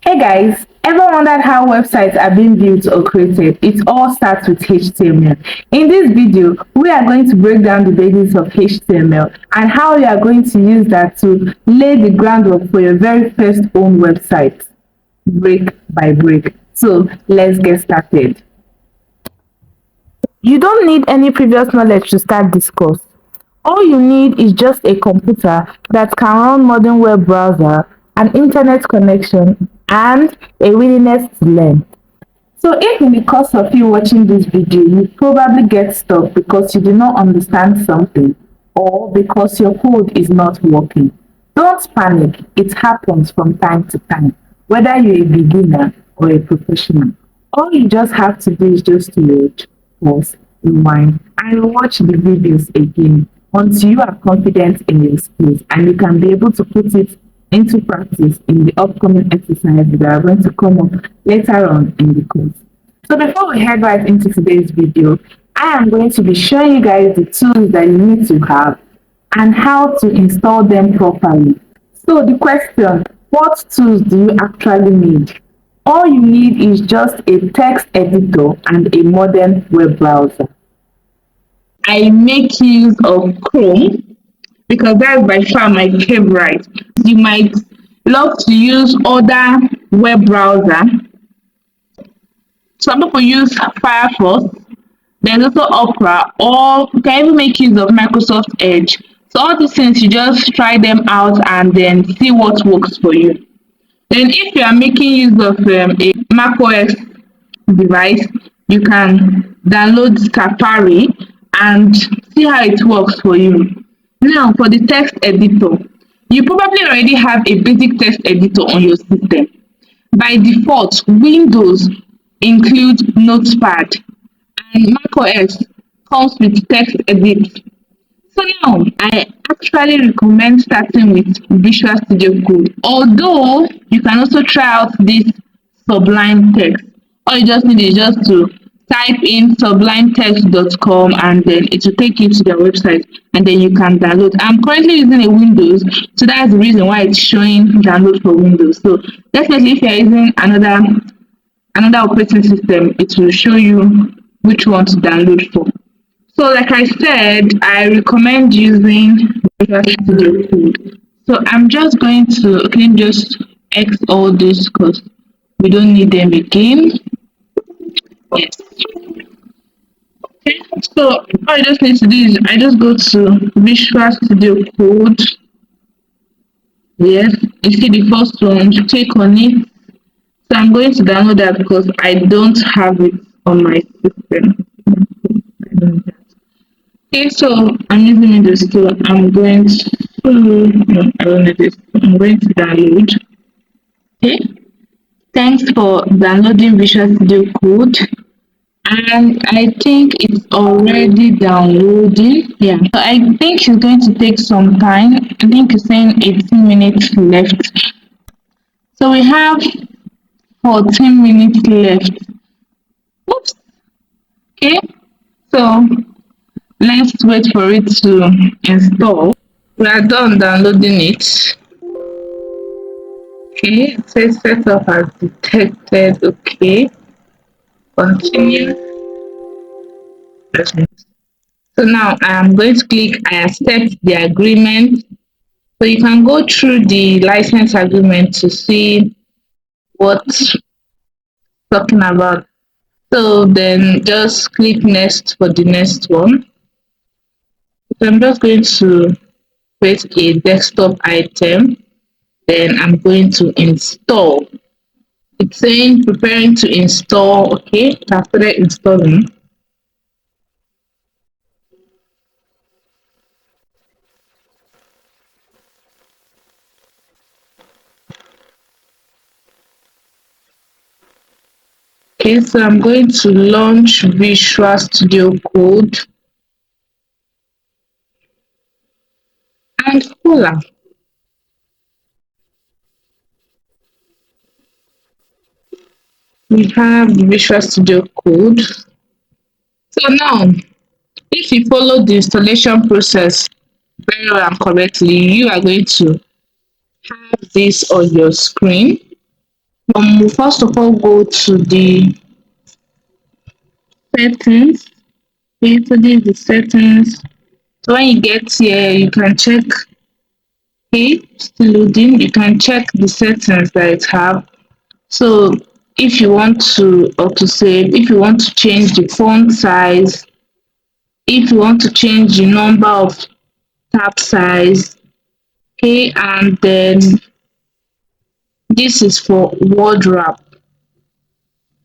Hey guys, ever wondered how websites are being built or created? It all starts with HTML. In this video, we are going to break down the basics of HTML and how you are going to use that to lay the groundwork for your very first own website, brick by brick. So let's get started. You don't need any previous knowledge to start this course. All you need is just a computer that can run modern web browser, an internet connection, and a willingness to learn. So if in the course of you watching this video, you probably get stuck because you do not understand something or because your code is not working, don't panic. It happens from time to time, whether you're a beginner or a professional. All you just have to do is just to watch, pause, rewind, and watch the videos again until you are confident in your skills and you can be able to put it into practice in the upcoming exercises that are going to come up later on in the course. So before we head right into today's video, I am going to be showing you guys the tools that you need to have and how to install them properly. So the question, what tools do you actually need? All you need is just a text editor and a modern web browser. I make use of Chrome because that's by far my favorite. You might love to use other web browser. Some people use Firefox. There's also Opera, or you can even make use of Microsoft Edge. So all these things, you just try them out and then see what works for you. Then if you are making use of a macOS device, you can download Safari and see how it works for you. Now for the text editor, you probably already have a basic text editor on your system. By default, Windows includes Notepad and macOS comes with text edit. So now I actually recommend starting with Visual Studio Code. Although you can also try out this Sublime Text. All you just need is just to type in sublimetext.com and then it will take you to their website and then you can download. I'm currently using a Windows, so that's the reason why it's showing download for Windows. So definitely if you're using another operating system, it will show you which one to download for. So like I said, I recommend using Visual Studio Code. So I'm just going to just X all this because we don't need them again. Yes. Okay, so all I just need to do is I just go to Visual Studio Code. Yes, you see the first one, you click on it. So I'm going to download that because I don't have it on my system. Okay, so I'm using Windows, so I'm going to no, I don't need this. I'm going to download. Okay. Thanks for downloading Visual Studio Code. And I think it's already downloading. Yeah. So I think it's going to take some time. I think it's saying 18 minutes left. So we have 14 minutes left. Oops. Okay. So let's wait for it to install. We are done downloading it. Okay, it says setup as detected. Okay, continue. So now I am going to click I accept the agreement. So you can go through the license agreement to see what's talking about. So then just click next for the next one. So I'm just going to create a desktop item. Then I'm going to install. It's saying preparing to install. Okay, I started installing. Okay, so I'm going to launch Visual Studio Code and voila. We have Visual Studio Code. So now, if you follow the installation process very well and correctly, you are going to have this on your screen. we'll first of all go to the settings. Okay, so this is the settings. So when you get here, you can check, okay, still loading, you can check the settings that it have. So if you want to auto save, if you want to change the font size, if you want to change the number of tab size, okay, and then this is for word wrap.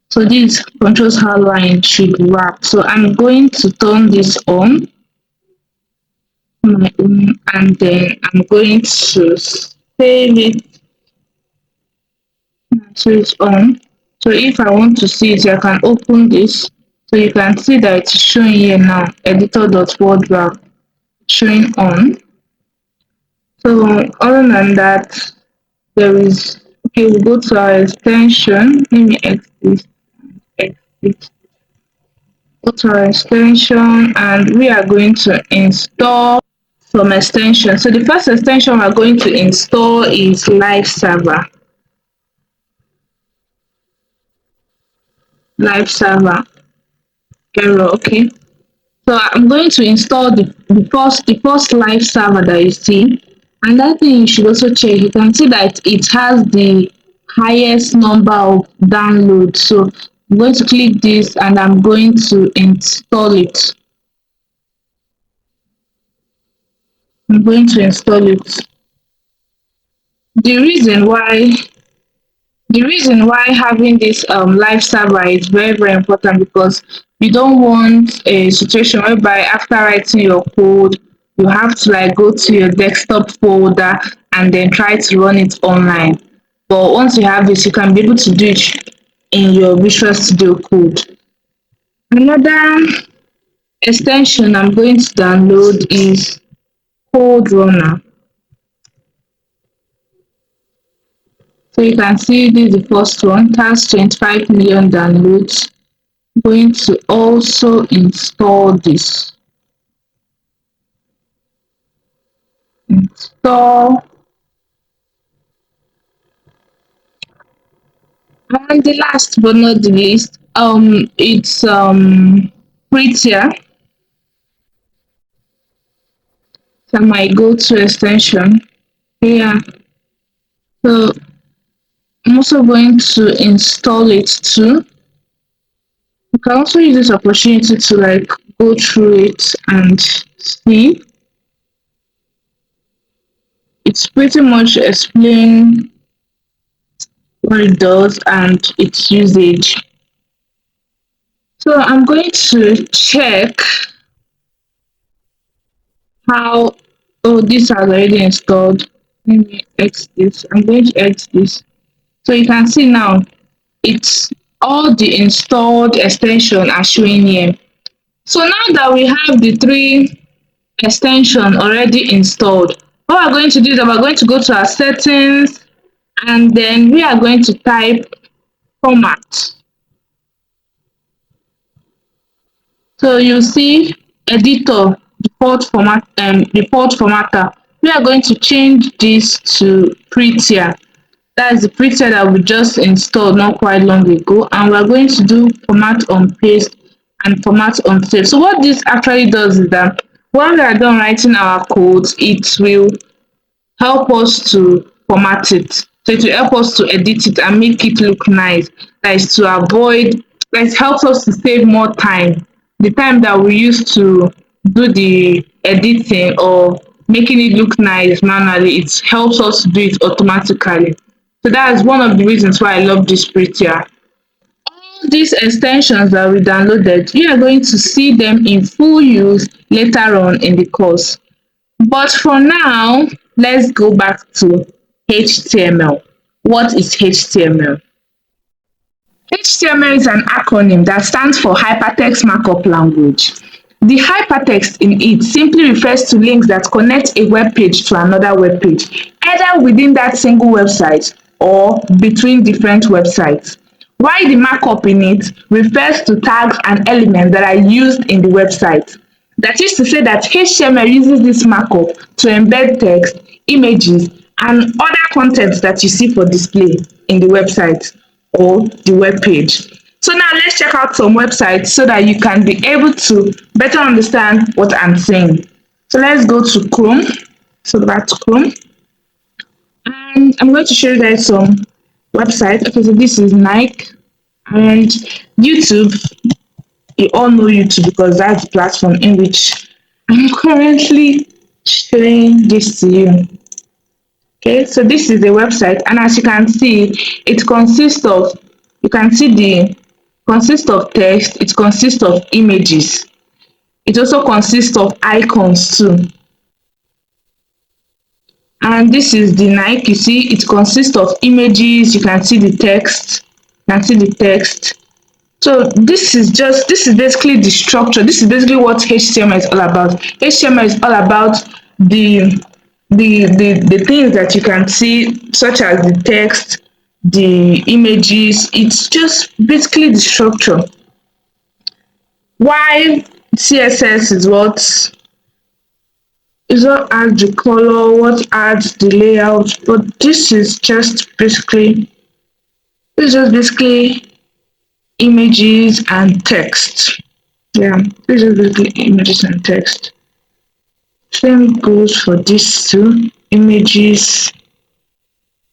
So this controls how line should wrap. So I'm going to turn this on my own, and then I'm going to save it and switch on. So if I want to see it, I can open this. So you can see that it's showing here now, editor.wordwrap showing on. So other than that, there is, okay, we'll go to our extension. Let me exit. Go to our extension, and we are going to install some extension. So the first extension we're going to install is Live Server. Live Server error, okay. So I'm going to install the first live server that you see. And that thing you should also check. You can see that it has the highest number of downloads. So I'm going to click this and I'm going to install it. I'm going to install it. The reason why having this live server is very, very important, because you don't want a situation whereby after writing your code, you have to like go to your desktop folder and then try to run it online. But once you have this, you can be able to do it in your Visual Studio Code. Another extension I'm going to download is Code Runner. So you can see this is the first one. It has 25 million downloads. I'm going to also install this. Install. And the last but not the least, it's Prettier. So my go-to extension. Yeah. So I'm also going to install it too. You can also use this opportunity to like go through it and see. It's pretty much explain what it does and its usage. So I'm going to check how, oh, this has already installed. Let me X this. I'm going to X this. So you can see now it's all the installed extension are showing here. So now that we have the three extension already installed, what we're going to do is that we're going to go to our settings, and then we are going to type format. So you see editor default formatter. We are going to change this to Prettier. That's the Prettier that we just installed not quite long ago, and we're going to do format on paste and format on save. So what this actually does is that when we are done writing our code, it will help us to format it. So it will help us to edit it and make it look nice. That is to avoid, that helps us to save more time. The time that we use to do the editing or making it look nice manually, it helps us to do it automatically. So that is one of the reasons why I love this Prettier. All these extensions that we downloaded, you are going to see them in full use later on in the course. But for now, let's go back to HTML. What is HTML? HTML is an acronym that stands for Hypertext Markup Language. The hypertext in it simply refers to links that connect a web page to another web page, either within that single website or between different websites. While the markup in it refers to tags and elements that are used in the website. That is to say that HTML uses this markup to embed text, images, and other contents that you see for display in the website. or the web page. So now let's check out some websites so that you can be able to better understand what I'm saying. So let's go to Chrome. So that's Chrome. And I'm going to show you guys some websites. Okay, so this is Nike and YouTube. You all know YouTube because that's the platform in which I'm currently showing this to you. Okay, so this is the website, and as you can see, it consists of, you can see the consists of text, it consists of images, it also consists of icons too. And this is the Nike, you see, it consists of images, you can see the text, you can see the text. So this is basically the structure. This is basically what HTML is all about. HTML is all about the the things that you can see, such as the text, the images. It's just basically the structure. Why CSS is what adds the color, what adds the layout, but this is just basically images and text. Yeah, this is basically images and text. Same goes for these two, images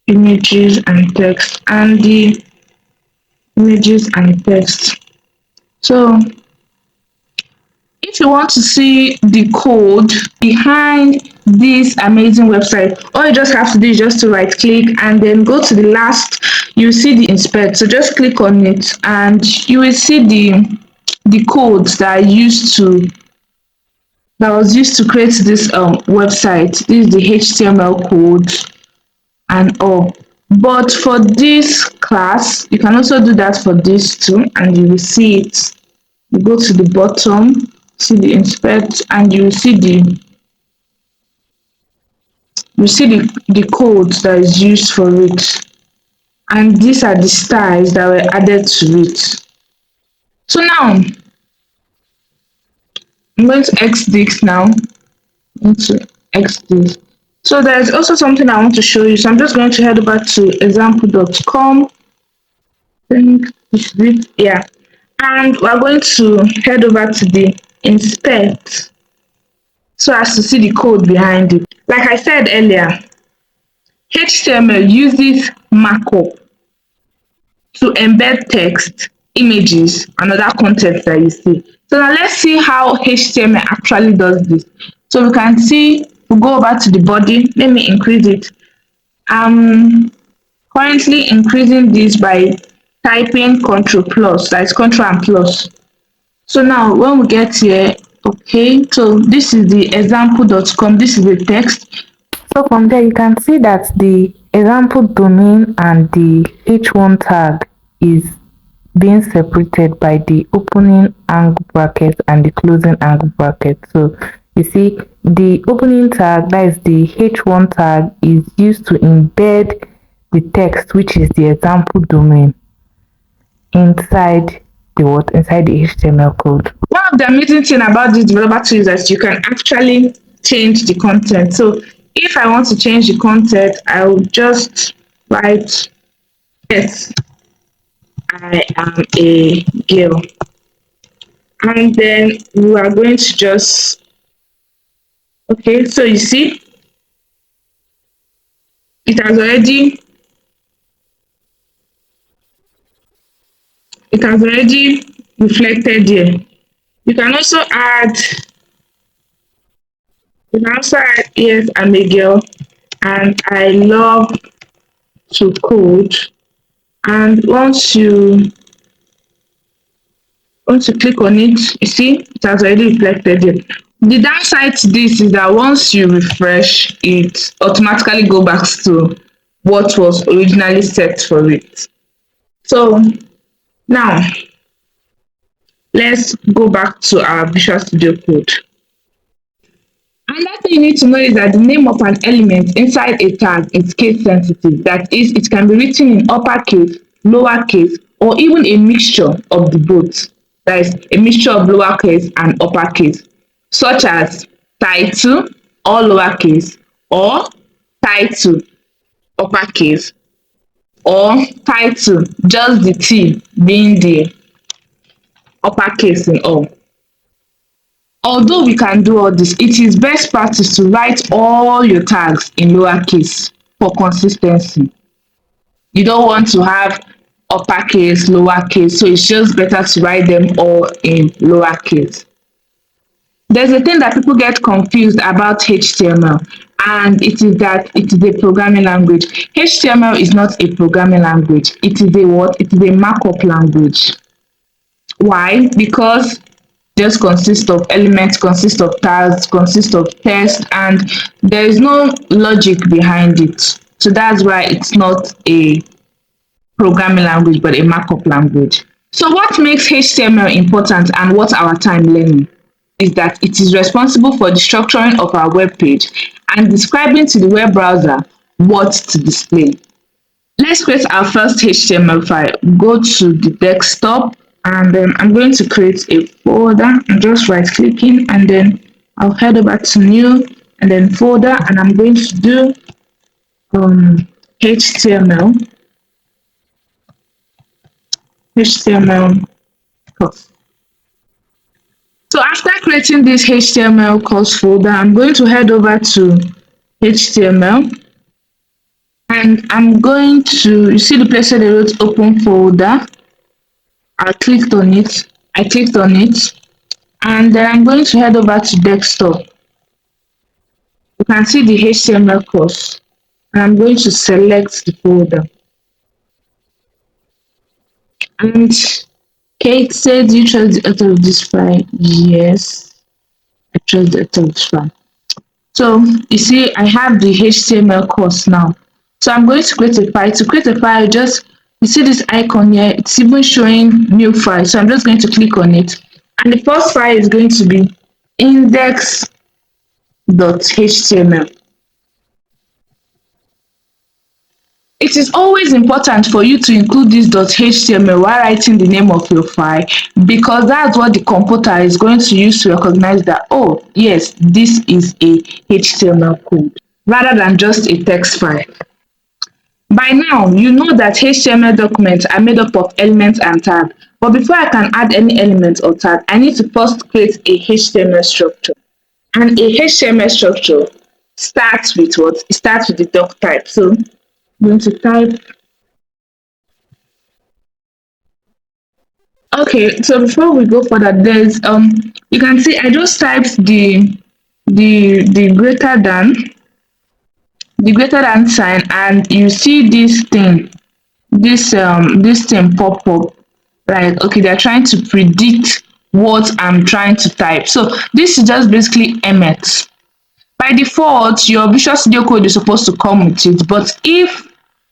and text, and the images and text. So if you want to see the code behind this amazing website, all you just have to do is just to right click and then go to the last, you see the inspect. So just click on it and you will see the codes that was used to create this website. This is the HTML code and all. But for this class, you can also do that for this too, and you will see it. You go to the bottom, see the inspect, and you see the code that is used for it. And these are the styles that were added to it. So now I'm going to X this now. Into X this. So there's also something I want to show you. So I'm just going to head over to example.com. I think this is it. Yeah. And we're going to head over to the inspect so as to see the code behind it. Like I said earlier, HTML uses markup to embed text, images, and other content that you see. So now let's see how HTML actually does this. So we can see, we'll go over to the body. Let me increase it. I'm currently increasing this by typing Control plus, that's Control and plus. So now when we get here, okay, so this is the example.com, this is the text. So from there you can see that the example domain and the h1 tag is being separated by the opening angle bracket and the closing angle bracket. So you see the opening tag, that is the h1 tag, is used to embed the text, which is the example domain, inside the HTML code. One of the amazing thing about this developer tool is that you can actually change the content. So if I want to change the content, I will just write, yes, I am a girl. And then we are going to just, okay, so you see, it has already reflected here. You can also add, yes, I'm a girl and I love to code. And once you click on it, you see it has already reflected it. The downside to this is that once you refresh, it automatically go back to what was originally set for it. So now let's go back to our Visual Studio Code. Another thing you need to know is that the name of an element inside a tag is case sensitive. That is, it can be written in uppercase, lowercase, or even a mixture of the both. That is, a mixture of lowercase and uppercase, such as title, all lowercase, or title, uppercase. or title, just the T being the uppercase in all. Although we can do all this, it is best practice to write all your tags in lowercase for consistency. You don't want to have uppercase, lowercase, so it's just better to write them all in lowercase. There's a thing that people get confused about HTML, and it is that it is a programming language. HTML is not a programming language. It is a what? It is a markup language. Why? Because just consists of elements, consists of tags, consists of text, and there is no logic behind it. So that's why it's not a programming language but a markup language. So what makes HTML important and what our time learning is that it is responsible for the structuring of our web page and describing to the web browser what to display. Let's create our first HTML file. Go to the desktop and then I'm going to create a folder. I'm just right clicking and then I'll head over to new and then folder and I'm going to do HTML course. So after creating this HTML course folder, I'm going to head over to HTML and I'm going to, you see the place where they wrote open folder. I clicked on it. And then I'm going to head over to desktop. You can see the HTML course. And I'm going to select the folder. And Kate said, you trust the author of this file? Yes, I trust the author of this file. So you see, I have the HTML course now. So I'm going to create a file. To create a file, just you see this icon here, it's even showing new file. So I'm just going to click on it. And the first file is going to be index.html. It is always important for you to include this .html while writing the name of your file because that's what the computer is going to use to recognize that, oh, yes, this is a HTML code rather than just a text file. By now, you know that HTML documents are made up of elements and tags. But before I can add any element or tag, I need to first create a HTML structure. And a HTML structure starts with what? It starts with the DOCTYPE. So I'm going to type. Okay, so before we go further, there's you can see I just typed the greater than sign, and you see this thing pop up, like, okay, they're trying to predict what I'm trying to type. So this is just basically emmet. By default, your Visual Studio Code is supposed to come with it, but if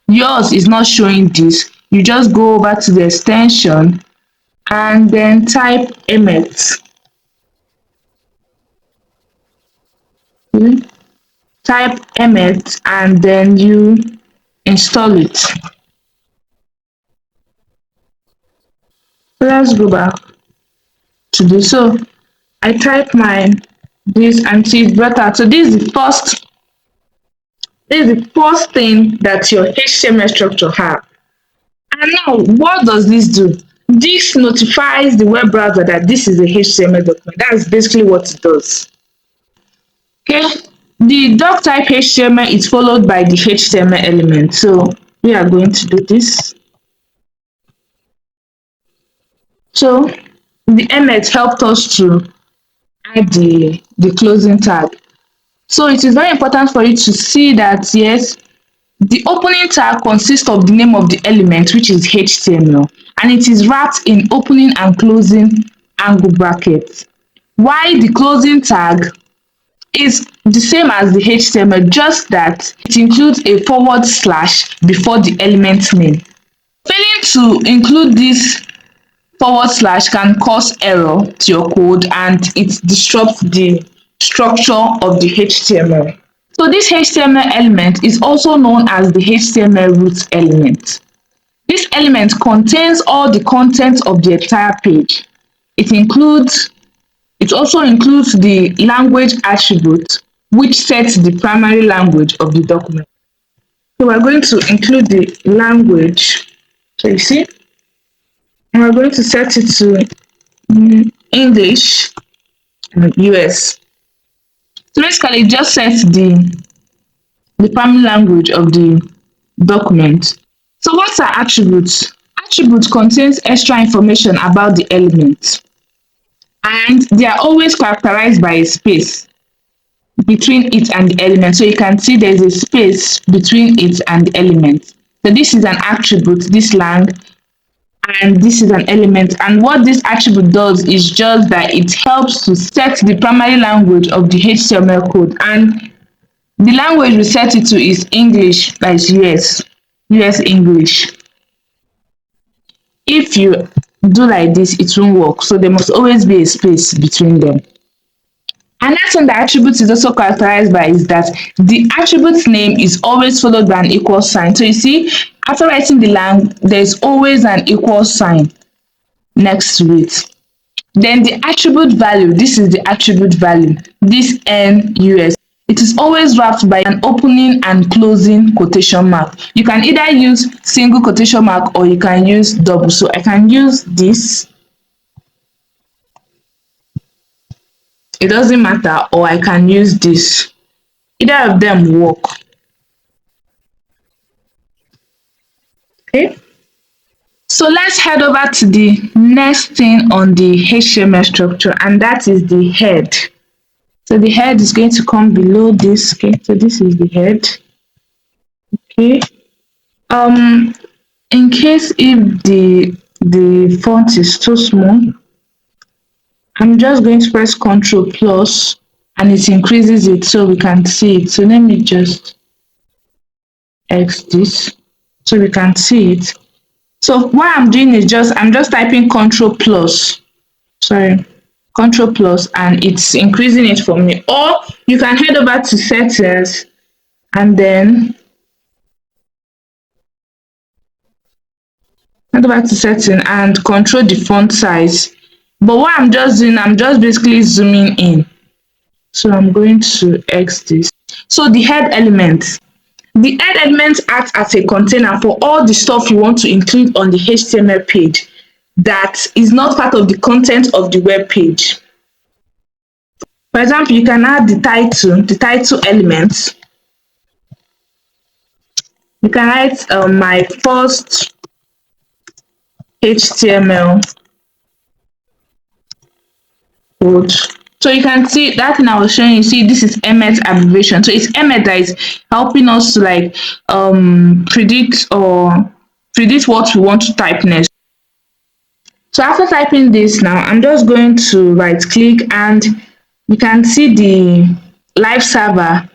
yours is not showing this, you just go over to the extension and then type emmet. Type emmet and then you install it. So let's go back to this. So I type this and see it's better. So this is the first thing that your HTML structure has. And now, what does this do? This notifies the web browser that this is a HTML document. That's basically what it does. Okay, the DOCTYPE HTML is followed by the HTML element. So we are going to do this. So the emmet helped us to add the closing tag. So it is very important for you to see that, yes, the opening tag consists of the name of the element, which is HTML, and it is wrapped in opening and closing angle brackets. While the closing tag is the same as the HTML, just that it includes a forward slash before the element name. Failing to include this forward slash can cause error to your code and it disrupts the structure of the HTML. So this HTML element is also known as the HTML root element. This element contains all the content of the entire page. It also includes the language attribute, which sets the primary language of the document. So we're going to include the language. So you see, and we're going to set it to English and US. So basically, just set the primary language of the document. So what's our attributes? Attribute contains extra information about the element, and they are always characterized by a space between it and the element. So you can see there's a space between it and the element. So this is an attribute, this lang, and this is an element. And what this attribute does is just that it helps to set the primary language of the HTML code. And the language we set it to is English, that is US English. If you do like this, it won't work. So there must always be a space between them. Another thing the attribute is also characterized by is that the attribute's name is always followed by an equal sign. So you see, after writing the lang, there's always an equal sign next to it. Then the attribute value, this is the attribute value, this NUS. It is always wrapped by an opening and closing quotation mark. You can either use single quotation mark or you can use double. So I can use this. It doesn't matter, or I can use this. Either of them work. Okay. So let's head over to the next thing on the HTML structure, and that is the head. So the head is going to come below this. Okay, so this is the head. Okay. In case if the font is too small, I'm just going to press Ctrl plus and it increases it so we can see it. So let me just X this so we can see it. So what I'm doing is I'm just typing Ctrl plus. Sorry, Ctrl plus, and it's increasing it for me. Or you can head over to settings and then head over to setting and control the font size. But what I'm just doing, I'm just basically zooming in. So I'm going to X this. So the head element. The head element acts as a container for all the stuff you want to include on the HTML page that is not part of the content of the web page. For example, you can add the title element. You can write my first HTML code. So you can see that thing I was showing you. See, this is Emmet abbreviation. So it's Emmet that is helping us to like predict what we want to type next. So after typing this now, I'm just going to right click and you can see the live server.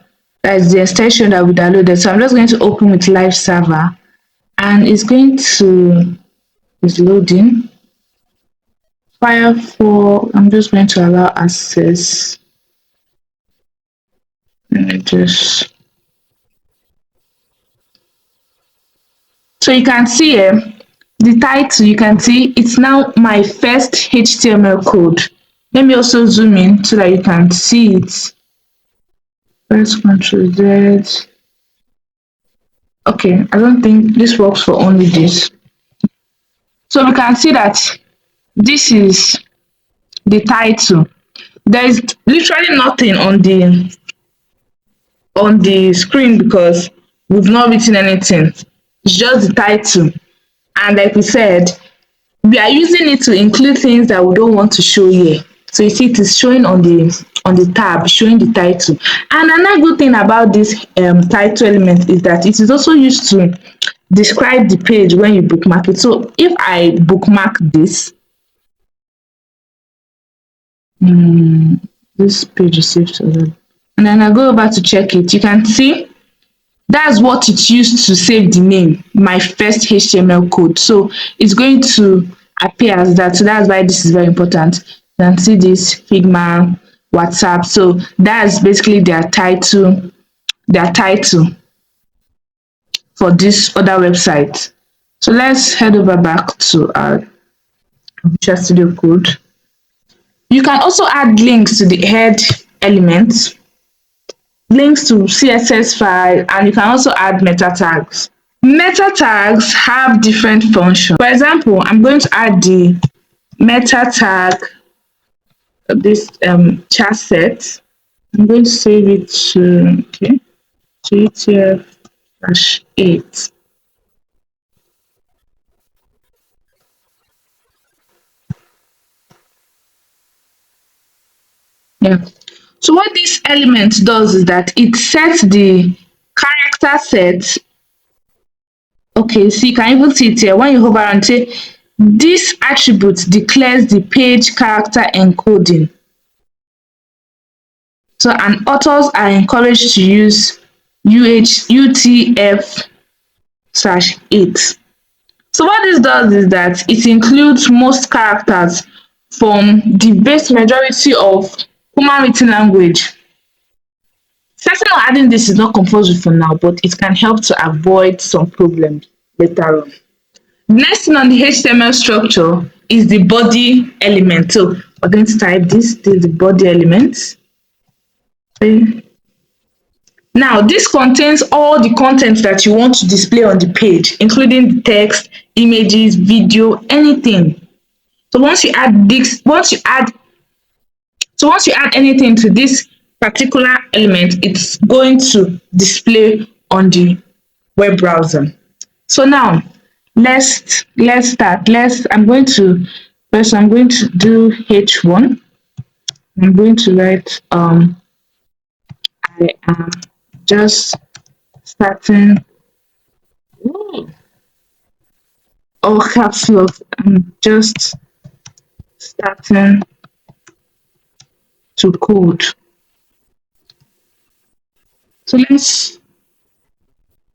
That is the extension that we downloaded. So I'm just going to open with live server and it's going to is loading. File for, I'm just going to allow access. Let me just. So you can see here, the title, you can see it's now my first HTML code. Let me also zoom in so that you can see it. Press Ctrl Z. Okay, I don't think this works for only this. So we can see that this is the title. There is literally nothing on the screen because we've not written anything. It's just the title. And like we said, we are using it to include things that we don't want to show here. So you see it is showing on the tab, showing the title. And another good thing about this title element is that it is also used to describe the page when you bookmark it. So if I bookmark this, this page is saved already. And then I go over to check it. You can see that's what it used to save the name, my first HTML code. So it's going to appear as that. So that's why this is very important. You can see this Figma, WhatsApp. So that's basically their title for this other website. So let's head over back to our Visual Studio Code. You can also add links to the head elements. links to CSS file, and you can also add meta tags. Meta tags have different functions. For example, I'm going to add the meta tag of this chat set. I'm going to save it to GTF-8. Yeah. So what this element does is that it sets the character set. Okay, so you can even see it here. When you hover and say, this attribute declares the page character encoding. So, and authors are encouraged to use UTF-8. So what this does is that it includes most characters from the vast majority of human written language. Certainly adding this is not compulsory for now, but it can help to avoid some problems later on. Next thing on the HTML structure is the body element. So we're going to type this is the body element. Okay. Now, this contains all the content that you want to display on the page, including the text, images, video, anything. So once you add anything to this particular element, it's going to display on the web browser. So now let's start. I'm going to do H1. I'm going to write I am just starting. All caps lock. I'm just starting to code. So let's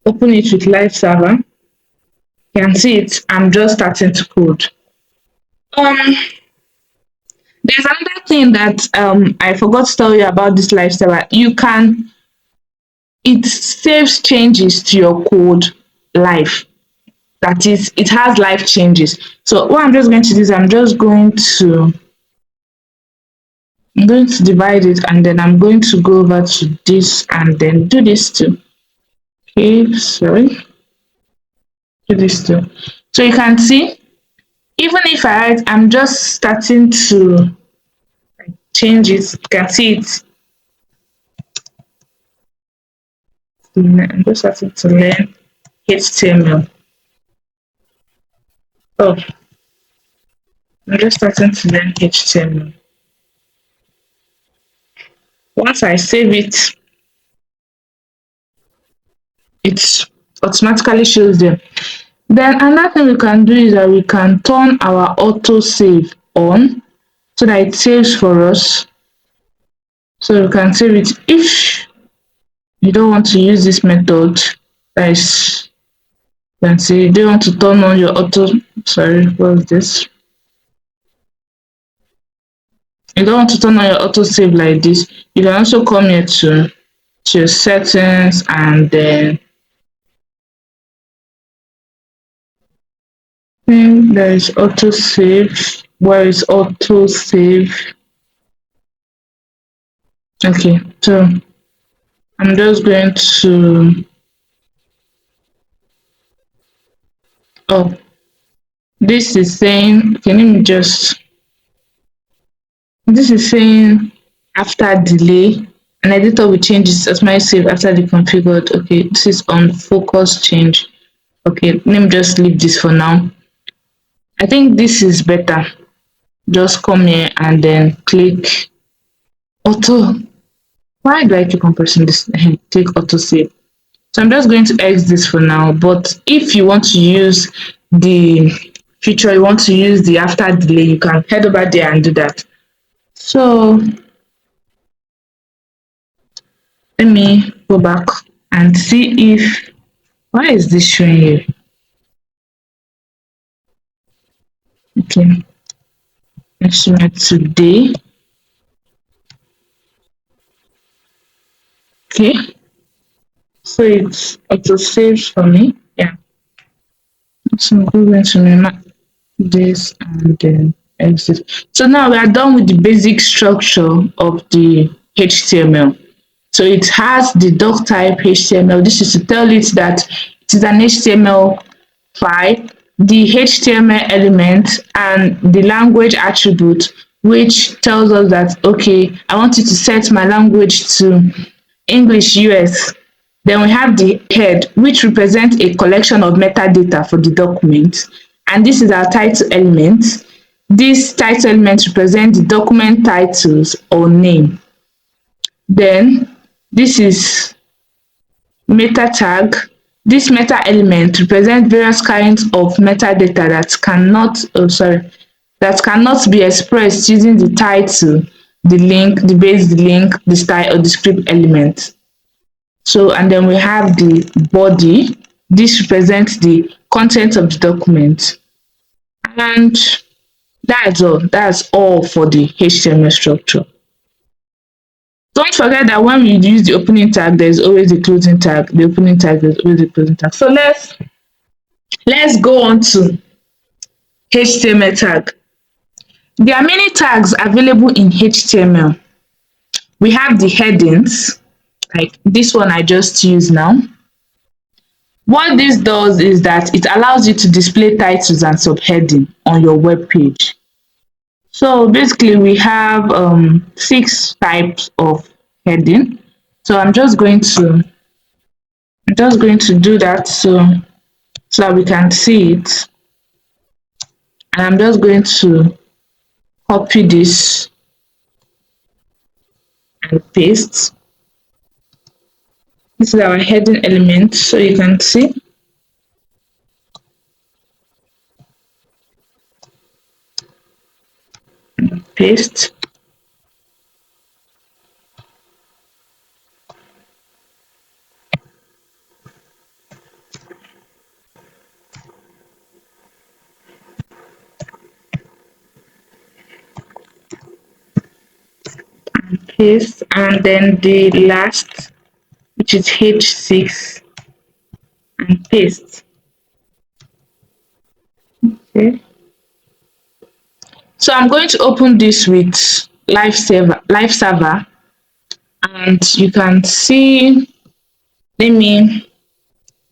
open it with live server. You can see it. I'm just starting to code. There's another thing that I forgot to tell you about this live server. It saves changes to your code live. That is, it has live changes. So what I'm just going to do is I'm going to divide it, and then I'm going to go over to this and then do this too. Okay, sorry. Do this too. So you can see, even if I'm just starting to change it, you can see it. I'm just starting to learn HTML. Oh, I'm just starting to learn HTML. Once I save it, it automatically shows them. Then another thing we can do is that we can turn our auto save on so that it saves for us. So you can save it. If you don't want to use this method, you can see you don't want to turn on your auto. Sorry, what is this? You don't want to turn on your auto save like this. You can also come here to your settings, and then there is auto save. Where is auto save? Okay, so I'm just going to this is saying, okay, let me just, this is saying after delay, an editor will change its automatic save after the configured. Okay, this is on focus change. Okay, let me just leave this for now. I think this is better. Just come here and then click auto. Why do I keep on pressing this? Click auto save. So I'm just going to exit this for now. But if you want to use the feature, you want to use the after delay, you can head over there and do that. So let me go back and see if, why is this showing here? Okay, estimate today. Okay, so it's auto saves for me. Yeah, so I'm going to remember this and then exit. So now we are done with the basic structure of the HTML. So it has the doctype HTML. This is to tell it that it is an HTML file, the HTML element, and the language attribute, which tells us that, okay, I want you to set my language to English US. Then we have the head, which represents a collection of metadata for the document. And this is our title element. This title element represents the document titles or name. Then this is meta tag. This meta element represents various kinds of metadata that cannot be expressed using the title, the link, the base, the link, the style, or the script element. So, and then we have the body. This represents the content of the document. And that's all. That's all for the HTML structure. Don't forget that when we use the opening tag, there's always the closing tag. The opening tag, there's always the closing tag. So let's go on to HTML tag. There are many tags available in HTML. We have the headings, like this one I just used now. What this does is that it allows you to display titles and subheading on your web page. So basically we have 6 types of heading. So I'm just going to do that so that we can see it. And I'm just going to copy this and paste. This is our heading element, so you can see. Paste. Paste, and then the last, which is H6, and paste. Okay. So I'm going to open this with live server, and you can see. Let me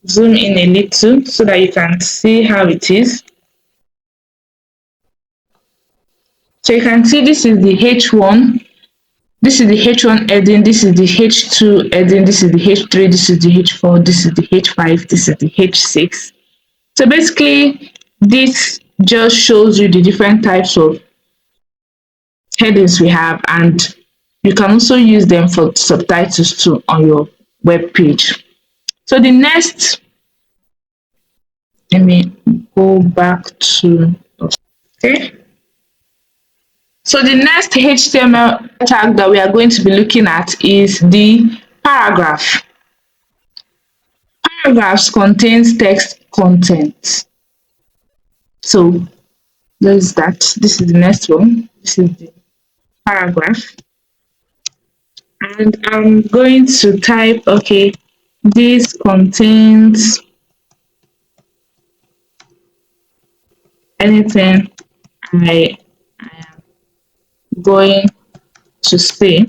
zoom in a little so that you can see how it is. So you can see this is the H1. This is the H1 heading, this is the H2 heading, this is the H3, this is the H4, this is the H5, this is the H6. So basically, this just shows you the different types of headings we have, and you can also use them for subtitles too on your web page. So the next, let me go back to, okay. So the next HTML tag that we are going to be looking at is the paragraph. Paragraphs contains text content. So there's that. This is the next one. This is the paragraph. And I'm going to type, okay, this contains anything I am going to say.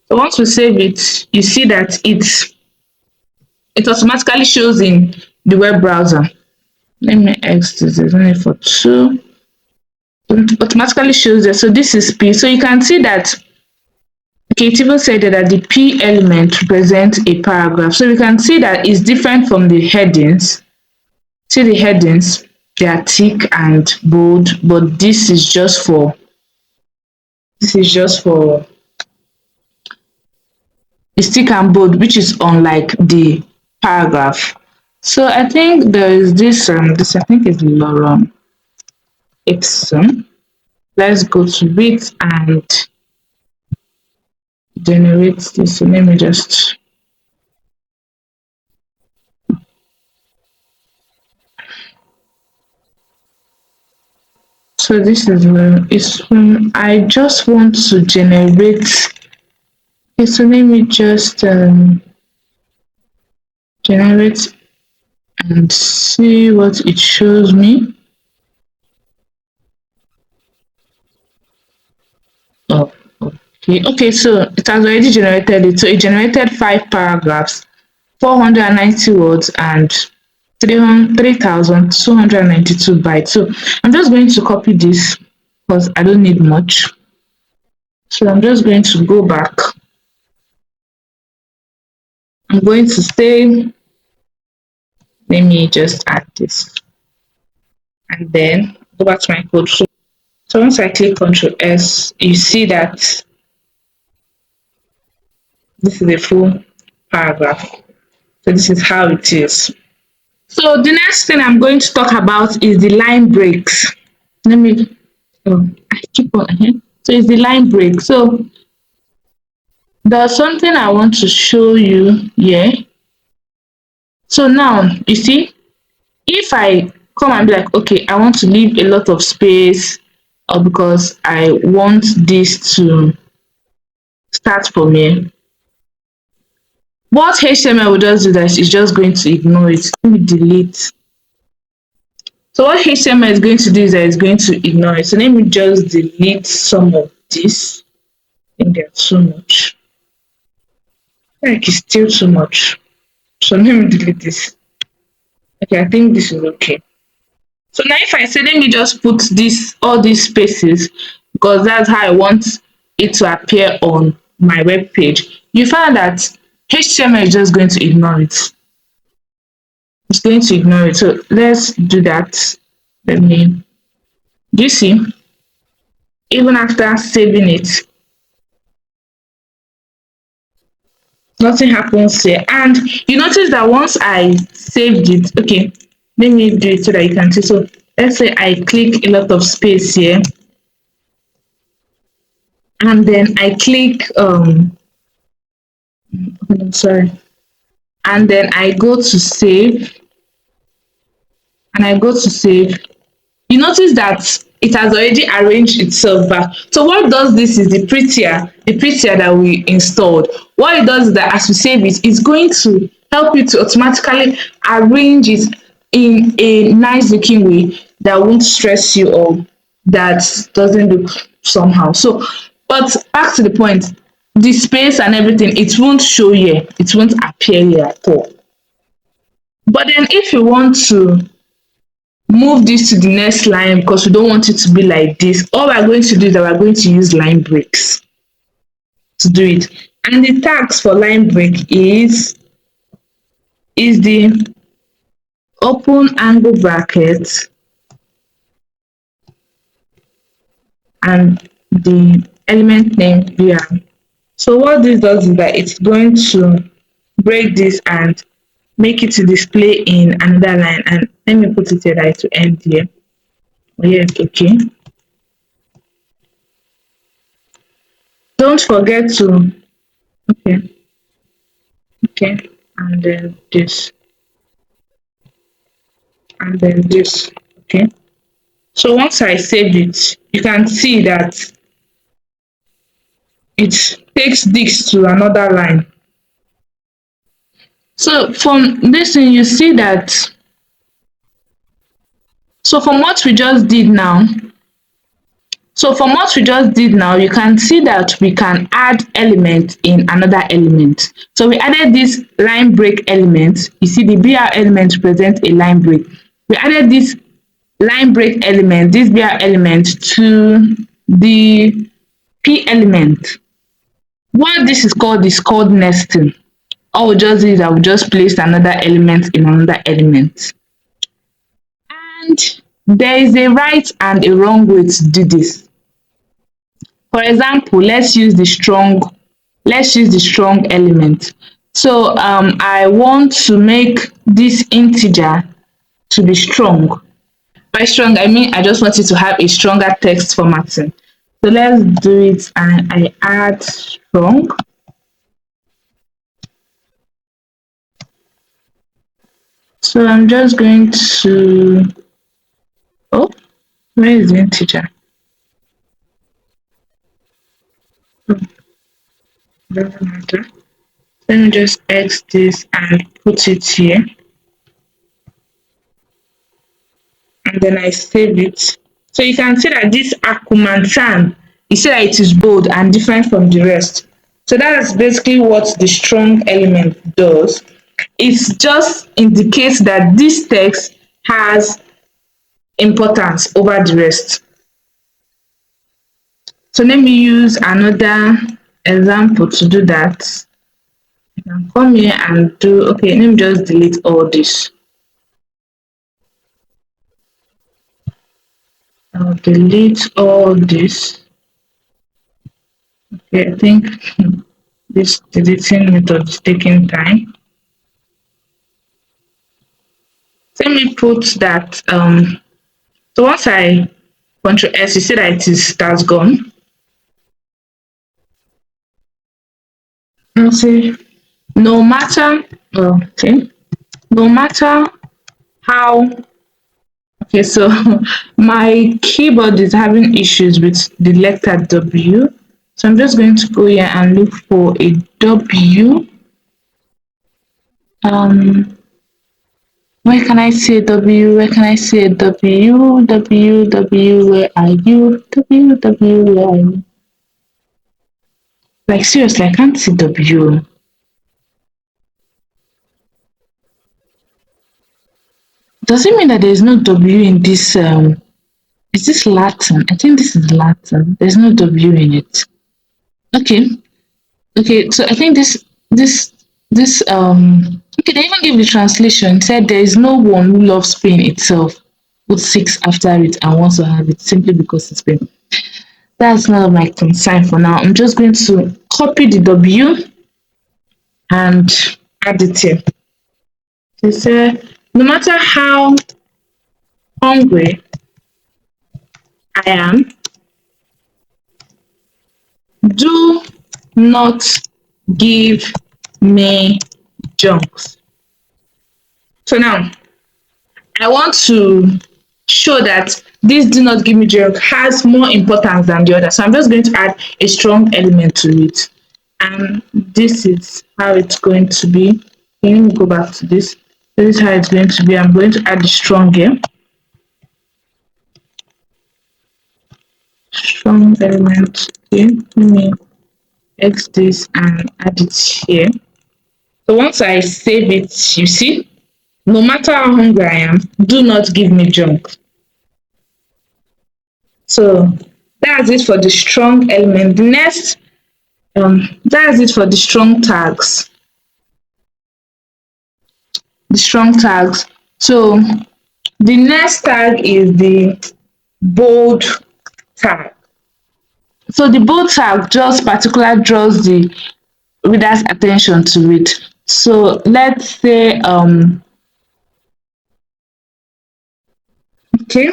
So once we save it, you see that it automatically shows in the web browser. Let me X this is only for 2. It automatically shows there. So this is P. So you can see that, okay, it even said that the P element represents a paragraph. So you can see that it's different from the headings. See the headings, they are thick and bold, but this is just for it's thick and bold, which is unlike the paragraph. So I think there is this I think is Lauren Ipson. Let's go to it and generate this. So let me just so this is I just want to generate. Okay, so let me just generate and see what it shows me. Oh, Okay, so it has already generated it. So it generated 5 paragraphs, 490 words, and 3,292 bytes. So I'm just going to copy this because I don't need much. So I'm just going to go back. I'm going to say, let me just add this and then go back to my code. So once I click Ctrl S, you see that this is a full paragraph. So this is how it is. So the next thing I'm going to talk about is the line breaks. Let me, oh, I keep on here. So it's the line break. So there's something I want to show you here. So now, you see, if I come and be like, okay, I want to leave a lot of space or because I want this to start from here, what HTML will just do that is just going to ignore it. Let me delete. So what HTML is going to do is that it's going to ignore it. So let me just delete some of this. I think there's too much. Like it's still too much. So let me delete this. Okay, I think this is okay. So now if I say let me just put this all these spaces because that's how I want it to appear on my web page, you find that HTML is just going to ignore it. It's going to ignore it. So let's do that. Let me, do you see? Even after saving it, nothing happens here. And you notice that once I saved it, okay, let me do it so that you can see. So let's say I click a lot of space here and then I click I'm sorry, and then I go to save and I go to save. You notice that it has already arranged itself back. So what does this is the Prettier that we installed. What it does is that as you save it, it's going to help you to automatically arrange it in a nice looking way that won't stress you or that doesn't look somehow. So, but back to the point, the space and everything, it won't show here. It won't appear here at all. But then if you want to move this to the next line because we don't want it to be like this, all we're going to do is that we're going to use line breaks to do it. And the tags for line break is the open angle bracket and the element name br. So what this does is that it's going to break this and make it to display in another line. And let me put it here that it will end here. Yes, okay. Don't forget to, okay, and then this, and then this, okay. So once I save it, you can see that it takes this to another line. So from this thing, you see that, so from what we just did now, you can see that we can add element in another element. So we added this line break element. You see the BR element represents a line break. We added this line break element, this BR element to the P element. What this is called nesting. All we just do is I will just place another element in another element. And there is a right and a wrong way to do this. For example, let's use the strong element. So I want to make this integer to be strong. By strong, I mean I just want it to have a stronger text formatting. So let's do it and I add strong. So I'm just going to, oh, where is the integer? Oh, doesn't matter. Let me just X this and put it here. And then I save it. So you can see that this Akumantan you see that it is bold and different from the rest. So that's basically what the strong element does. It just indicates that this text has importance over the rest. So let me use another example to do that. I can come here and do, okay, let me just delete all this. I'll delete all this. Okay, I think this deleting method is taking time. Let me put that, so once I Control S, you see that that's gone. And say, no matter, okay, no matter how, okay, so my keyboard is having issues with the letter W. So I'm just going to go here and look for a W. Where can I see a W? Where can I see a W? W, W, where are you? W, W, where are you? Like seriously, I can't see W. Does it mean that there's no W in this? Is this Latin? I think this is Latin. There's no W in it. Okay. Okay, so I think this okay, they even give the translation. It said there is no one who loves Spain itself, who seeks after it and wants to have it simply because it's Spain. That's none of my concern for now. I'm just going to copy the W and add it here. It said, no matter how hungry I am, do not give me junks. So now I want to show that this do not give me junk has more importance than the other. So I'm just going to add a strong element to it. And this is how it's going to be. Let me go back to this. This is how it's going to be. I'm going to add the strong here. Strong element. Okay, let me X this and add it here. So once I save it, you see, no matter how hungry I am, do not give me junk. So that's it for the strong element. The next, that's it for the strong tags. The strong tags. So the next tag is the bold tag. So the bold tag just particularly draws the reader's attention to it. So let's say, okay,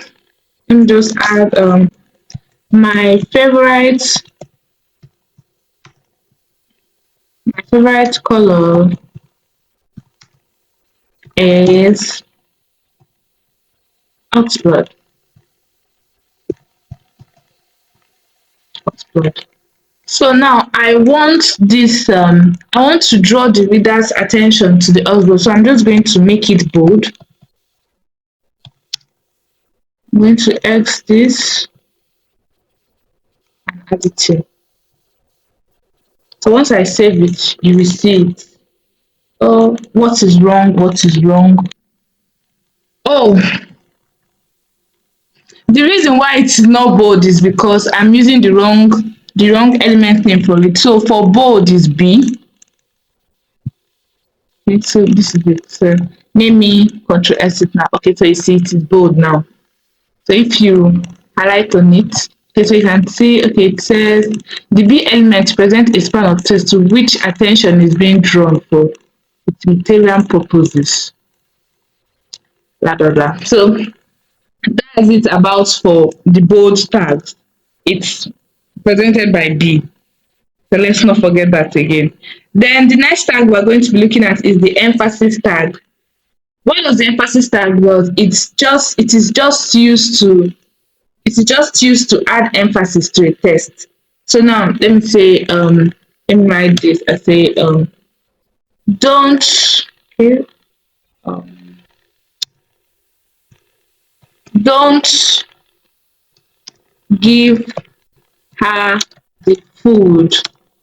let me just add my favorite color is Oxford. Oxford. So now I want this, I want to draw the reader's attention to the Oxford. So I'm just going to make it bold. I'm going to X this and add it here. So once I save it, you will see it. Oh, what is wrong? What is wrong? Oh, the reason why it's not bold is because I'm using the wrong element name for it. So for bold is B. Okay, so this is it. So let me Control S it now. Okay, so you see it is bold now. So if you highlight on it, okay, so you can see, okay, it says the B element presents a span of text to which attention is being drawn for utilitarian purposes. Blah blah blah. So that's it about for the bold tags. It's presented by B. So let's not forget that again. Then the next tag we're going to be looking at is the emphasis tag. What does the emphasis tag was? It is just used to add emphasis to a text. So now let me say, let me write this. I say, don't, okay, don't give her the food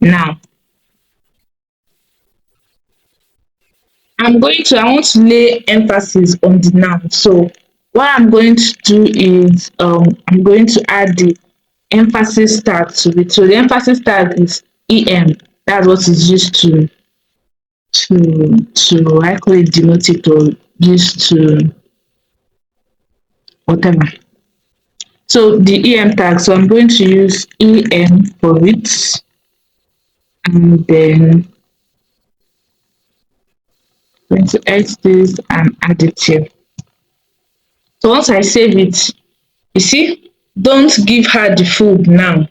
now. I want to lay emphasis on the noun. So what I'm going to do is I'm going to add the emphasis tag to it. So the emphasis tag is em. That's what is used to I call it denote it or used to whatever. So the em tag. So I'm going to use em for it, and then I'm going to edit this and add it here. So once I save it, you see, don't give her the food now. You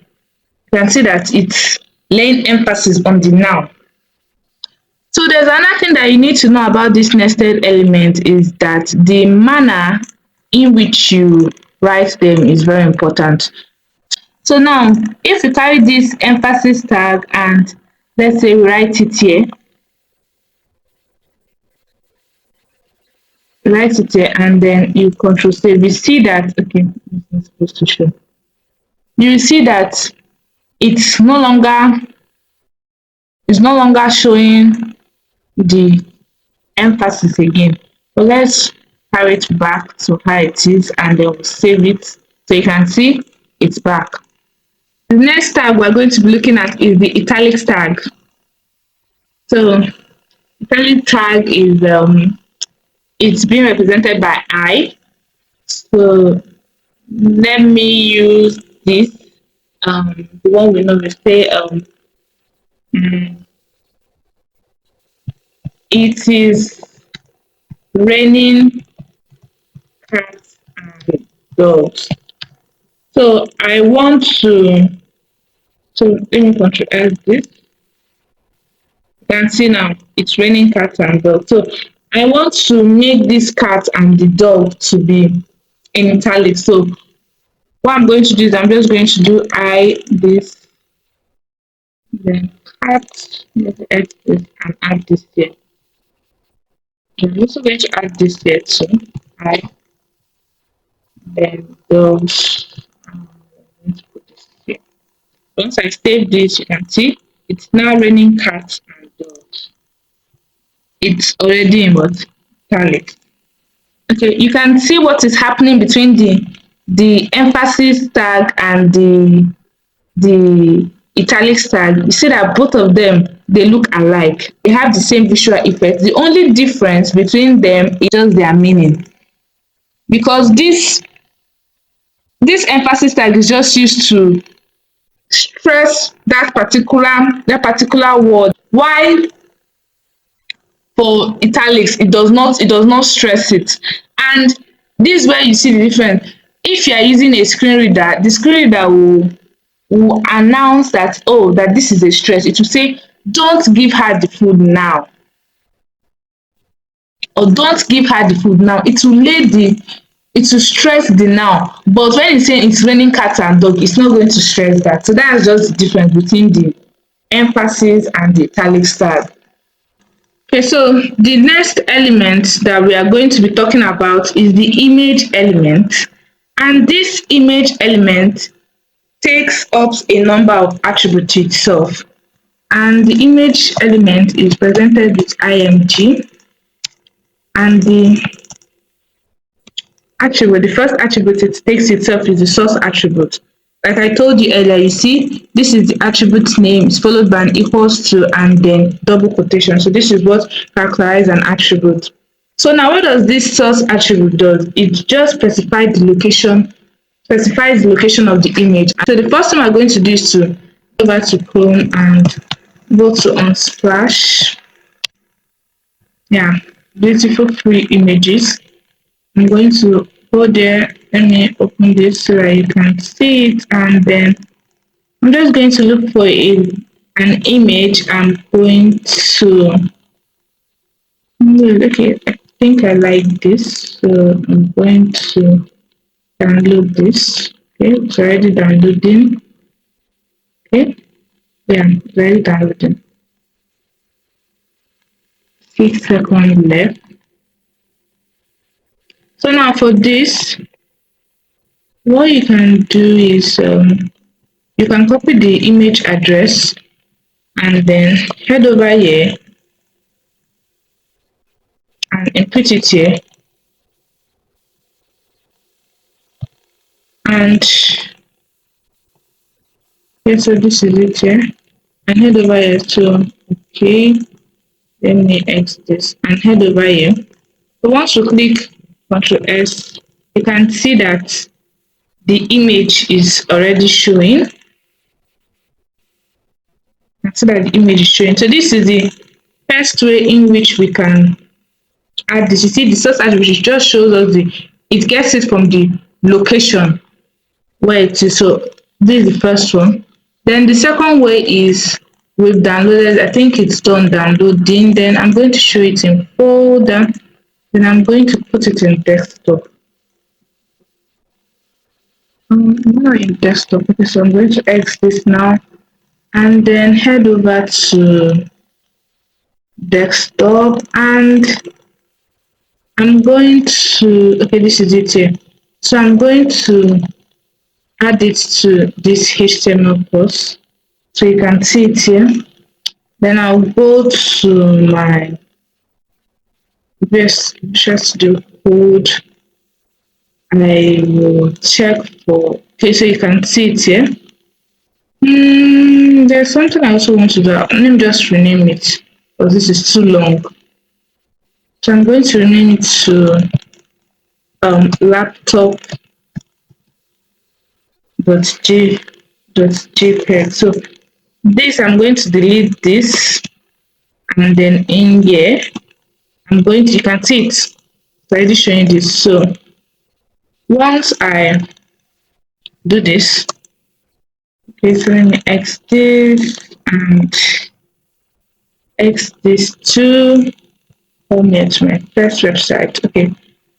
can see that it's laying emphasis on the now. So there's another thing that you need to know about this nested element is that the manner in which you write them is very important. So now, if you carry this emphasis tag and let's say we write it here, and then you control save, you see that, okay, this is supposed to show. You see that it's no longer showing the emphasis again. So let's carry it back to how it is and then we'll save it so you can see it's back. The next tag we're going to be looking at is the italics tag. So italic tag is it's being represented by I. So let me use this the one we know we say it is raining cats and dogs. So I want to, so let me control S this. You can see now it's raining cats and dogs. So I want to make this cat and the dog to be in italics. So what I'm going to do is I'm just going to do I this, then cat, let's add this and add this here. I'm also going to add this here too. I, then dogs. I'm going to put this here. Once I save this, you can see it's now raining cats and dogs. It's already in what? Italics. Okay, you can see what is happening between the emphasis tag and the italics tag. You see that both of them they look alike. They have the same visual effect. The only difference between them is just their meaning. Because this emphasis tag is just used to stress that particular word, while for italics it does not stress it. And this is where you see the difference. If you are using a screen reader, the screen reader will announce that, oh, that this is a stress. It will say don't give her the food now, or don't give her the food now. It will stress the now. But when it's saying it's raining cat and dog, it's not going to stress that. So that's just the difference between the emphasis and the italics tag. Okay, so the next element that we are going to be talking about is the image element. And this image element takes up a number of attributes to itself. And the image element is presented with img. And the first attribute it takes itself is the source attribute. Like I told you earlier, you see, this is the attribute name, it's followed by an equals to and then double quotation. So this is what characterizes an attribute. So now what does this source attribute do? It just specifies the location of the image. So the first thing we're going to do is to go over to Chrome and go to Unsplash. Yeah, beautiful free images. I'm going to go there. Let me open this so that you can see it, and then I'm just going to look for an image. I'm going to okay, I think I like this, so I'm going to download this. Okay, it's already downloading. Okay, yeah, it's already downloading. 6 seconds left. So now for this, what you can do is You can copy the image address and then head over here and input it here. And yeah, so this is it here. And head over here to okay. Let me X this and head over here. So once you click Ctrl S, you can see that the image is already showing. You can see that the image is showing. So this is the first way in which we can add this. You see the source attribute, it just shows us it gets it from the location where it is. So this is the first one. Then the second way is we've downloaded, I think it's done downloading. Then I'm going to show it in folder. Then I'm going to put it in desktop. Not in desktop. Okay, so I'm going to X this now and then head over to desktop and I'm going to, okay, this is it here. So I'm going to add it to this HTML course. So you can see it here. Then I'll go to my Visual Studio Code. I will check for, okay, so you can see it here. There's something I also want to do. Let me just rename it because this is too long. So I'm going to rename it to laptop.jpg. So this, I'm going to delete this, and then in here, I'm going to, you can see it's already showing this. So once I do this, okay, so let me X this and X this to home here to my first website. Okay,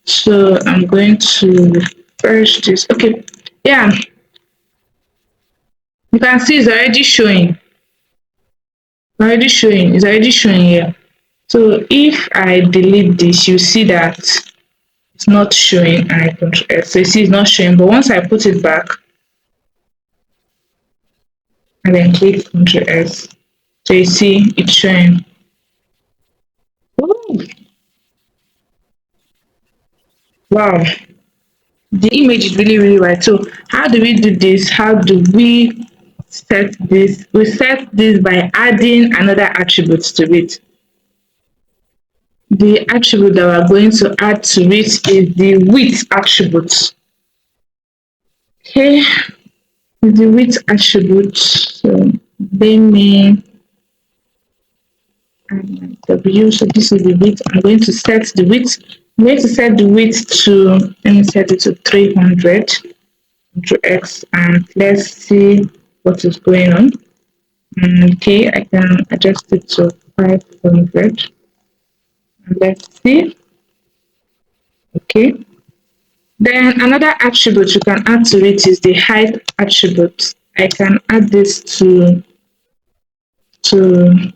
so I'm going to refresh this. Okay, yeah, you can see it's already showing. It's already showing here. So if I delete this, you see that it's not showing and I Ctrl S. So you see it's not showing, but once I put it back and then click Ctrl S, so you see it's showing. Ooh. Wow, the image is really white. So how do we do this? How do we set this? We set this by adding another attribute to it. The attribute that we're going to add to it is the width attribute. Okay, the width attribute. So they mean W. So this is the width. I'm going to set the width. I'm going to set the width to, let me set it to 300 to X, and let's see what is going on. Okay, I can adjust it to 500. And let's see. Okay. Then another attribute you can add to it is the height attribute. I can add this to 300.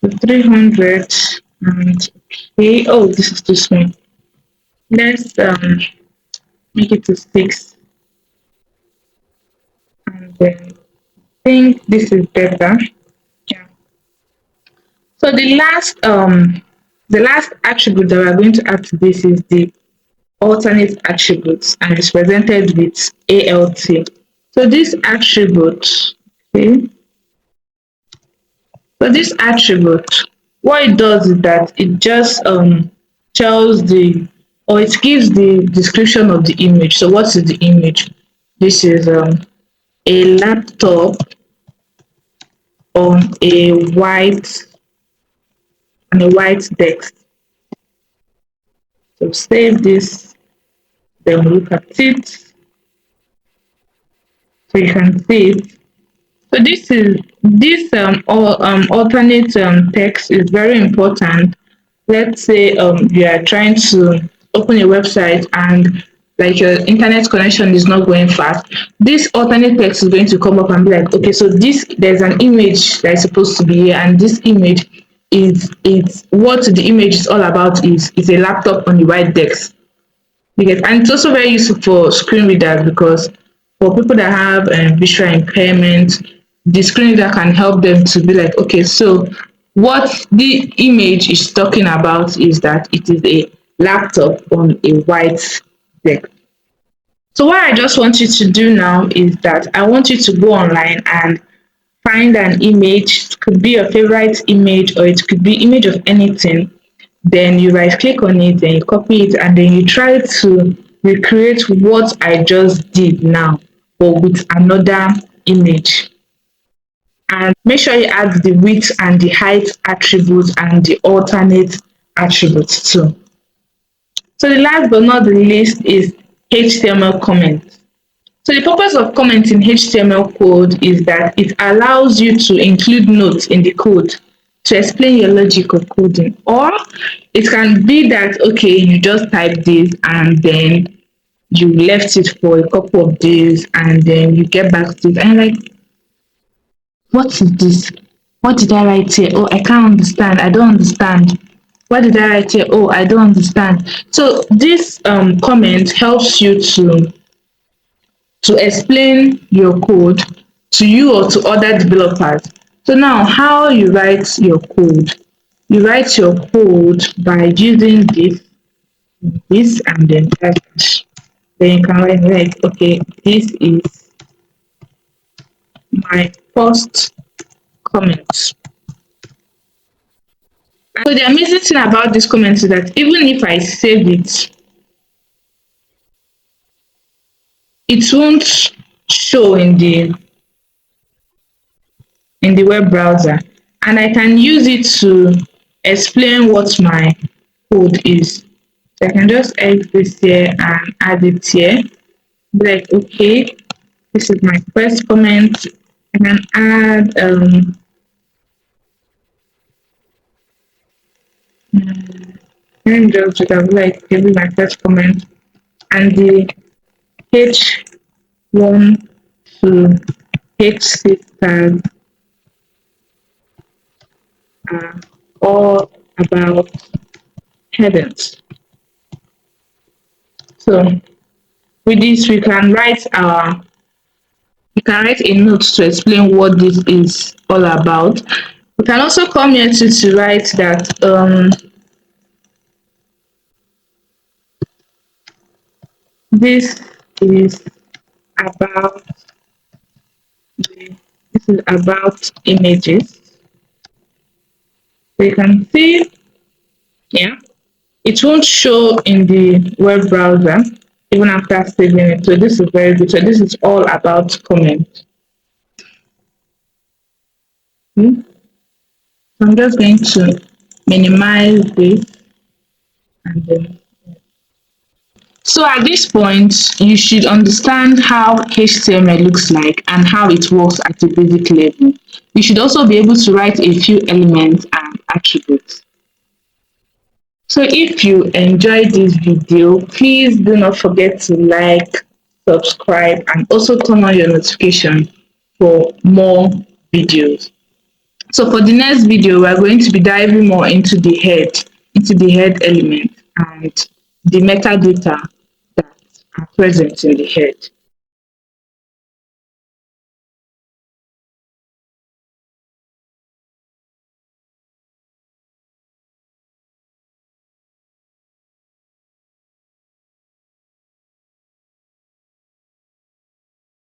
To 300 and okay. Oh, this is too small. Let's make it to 6. And then I think this is better. Yeah. So the last attribute that we're going to add to this is the alternate attributes, and it's presented with ALT. So this attribute, okay. So this attribute, what it does is that it just tells or it gives the description of the image. So what is the image? This is a laptop on a white desk. So save this, then look at it. So you can see it. So this alternate text is very important. Let's say you are trying to open a website and like your internet connection is not going fast. This alternate text is going to come up and be like, okay, so there's an image that is supposed to be here, and this image is what the image is all about is a laptop on the white desk. Because, and it's also very useful for screen readers because for people that have visual impairment, the screen reader can help them to be like, okay, so what the image is talking about is that it is a laptop on a white desk. So what I just want you to do now is that I want you to go online and find an image. It could be your favorite image or it could be image of anything. Then you right click on it, then you copy it, and then you try to recreate what I just did now, but with another image. And make sure you add the width and the height attributes and the alternate attributes too. So the last but not the least is HTML comments. So the purpose of comments in HTML code is that it allows you to include notes in the code to explain your logic of coding. Or it can be that, okay, you just type this and then you left it for a couple of days and then you get back to it and you're like, what is this? What did I write here? Oh, I can't understand. I don't understand. What did I write here? Oh, I don't understand. So this comment helps you to explain your code to you or to other developers. So now how you write your code. You write your code by using this and then type it. Then you can write like, okay, this is my first comment. So the amazing thing about this comment is that even if I save it, it won't show in the web browser, and I can use it to explain what my code is. So I can just edit this here and add it here. Be like, okay, this is my first comment. I can add let me just do that, like maybe my first comment and the H1 to H6 tags are all about headings. So with this, we can write a note to explain what this is all about. We can also come here to write that this is about this is about images. So you can see, yeah, it won't show in the web browser even after saving it. So this is very good. So this is all about comment. So I'm just going to minimize this and then. So at this point, you should understand how HTML looks like and how it works at a basic level. You should also be able to write a few elements and attributes. So if you enjoyed this video, please do not forget to like, subscribe, and also turn on your notification for more videos. So for the next video, we're going to be diving more into the head element and the metadata that are present in the head.